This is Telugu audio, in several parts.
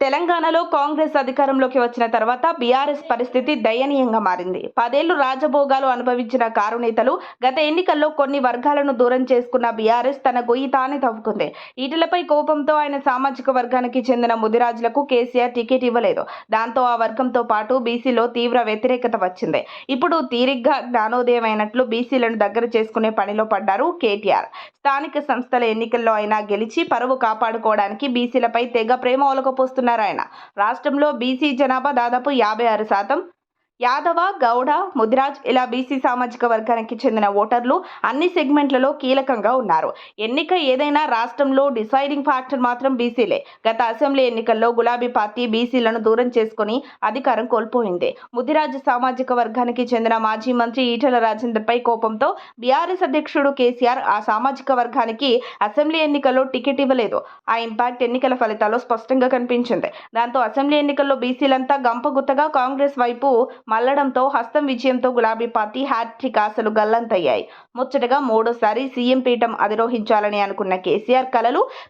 తెలంగాణలో కాంగ్రెస్ అధికారంలోకి వచ్చిన తర్వాత బీఆర్ఎస్ పరిస్థితి దయనీయంగా మారింది. 10 ఏళ్లు రాజభోగాలు అనుభవించిన కారు నేతలు గత ఎన్నికల్లో కొన్ని వర్గాలను దూరం చేసుకున్న బీఆర్ఎస్ తన గొయ్యి తానే తవ్వుకుంది. ఈటలపై కోపంతో ఆయన సామాజిక వర్గానికి చెందిన ముదిరాజులకు కేసీఆర్ టికెట్ ఇవ్వలేదు. దాంతో ఆ వర్గంతో పాటు బీసీలో తీవ్ర వ్యతిరేకత వచ్చింది. ఇప్పుడు తీరిగ్గా జ్ఞానోదయం అయినట్లు బీసీలను దగ్గర చేసుకునే పనిలో పడ్డారు కేటీఆర్. స్థానిక సంస్థల ఎన్నికల్లో అయినా గెలిచి పరువు కాపాడుకోవడానికి బీసీలపై తెగ ప్రేమ ఒలకపోస్తున్నారు. రాష్ట్రంలో బీసీ జనాభా దాదాపు 56%. యాదవ, గౌడ, ముదిరాజ్ ఇలా బీసీ సామాజిక వర్గానికి చెందిన ఓటర్లు అన్ని సెగ్మెంట్లలో కీలకంగా ఉన్నారు. ఎన్నిక ఏదైనా రాష్ట్రంలో డిసైడింగ్ ఫ్యాక్టర్ మాత్రం బీసీలే. గత అసెంబ్లీ ఎన్నికల్లో గులాబీ పార్టీ బీసీలను దూరం చేసుకుని అధికారం కోల్పోయింది. ముదిరాజ్ సామాజిక వర్గానికి చెందిన మాజీ మంత్రి ఈటల రాజేందర్పై కోపంతో బీఆర్ఎస్ అధ్యక్షుడు కేసీఆర్ ఆ సామాజిక వర్గానికి అసెంబ్లీ ఎన్నికల్లో టికెట్ ఇవ్వలేదు. ఆ ఇంపాక్ట్ ఎన్నికల ఫలితాల్లో స్పష్టంగా కనిపించింది. దాంతో అసెంబ్లీ ఎన్నికల్లో బీసీలంతా గంపగుత్తగా కాంగ్రెస్ వైపు మళ్లడంతో హస్తం విజయంతో గులాబీ పార్టీ హ్యాట్రిక్ ఆశలు గల్లంతయ్యాయి. ముచ్చటగా మూడోసారి సీఎం పీఠం అధిరోహించాలని అనుకున్న కేసీఆర్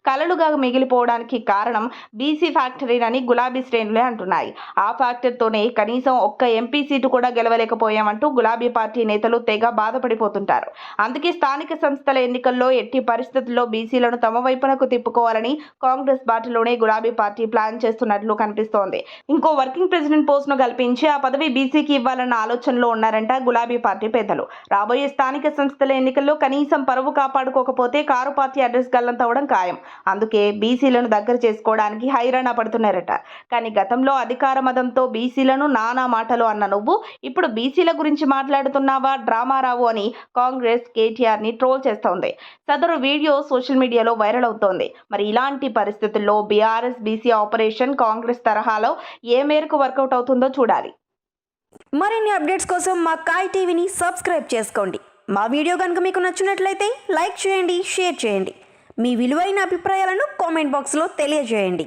కలలుగా మిగిలిపోవడానికి కారణం బీసీ ఫ్యాక్టరీనని గులాబీ శ్రేణులే అంటున్నాయి. ఆ ఫ్యాక్టరీతోనే కనీసం ఒక్క ఎంపీ సీటు కూడా గెలవలేకపోయామంటూ గులాబీ పార్టీ నేతలు తెగ బాధపడిపోతుంటారు. అందుకే స్థానిక సంస్థల ఎన్నికల్లో ఎట్టి పరిస్థితుల్లో బీసీలను తమ వైపునకు తిప్పుకోవాలని కాంగ్రెస్ బాటలోనే గులాబీ పార్టీ ప్లాన్ చేస్తున్నట్లు కనిపిస్తోంది. ఇంకో వర్కింగ్ ప్రెసిడెంట్ పోస్ట్ ను కల్పించి ఆ పదవి బీసీకి ఇవ్వాలన్న ఆలోచనలో ఉన్నారంట గులాబీ పార్టీ పెద్దలు. రాబోయే స్థానిక సంస్థల ఎన్నికల్లో కనీసం పరువు కాపాడుకోకపోతే కారు పార్టీ అడ్రస్ గల్లంతవడం ఖాయం. అందుకే బీసీలను దగ్గర చేసుకోవడానికి హైరాణ పడుతున్నారట. కానీ గతంలో అధికార మదంతో బీసీలను నానా మాటలు అన్న నువ్వు ఇప్పుడు బీసీల గురించి మాట్లాడుతున్నావా డ్రామారావు అని కాంగ్రెస్ కేటీఆర్ ని ట్రోల్ చేస్తోంది. సదరు వీడియో సోషల్ మీడియాలో వైరల్ అవుతోంది. మరి ఇలాంటి పరిస్థితుల్లో బీఆర్ఎస్ బీసీ ఆపరేషన్ కాంగ్రెస్ తరహాలో ఏ మేరకు వర్కౌట్ అవుతుందో చూడాలి. మరిన్ని అప్డేట్స్ కోసం మా కాయ్ టీవీని సబ్స్క్రైబ్ చేసుకోండి. మా వీడియో కనుక మీకు నచ్చినట్లయితే లైక్ చేయండి, షేర్ చేయండి. మీ విలువైన అభిప్రాయాలను కామెంట్ బాక్స్లో తెలియజేయండి.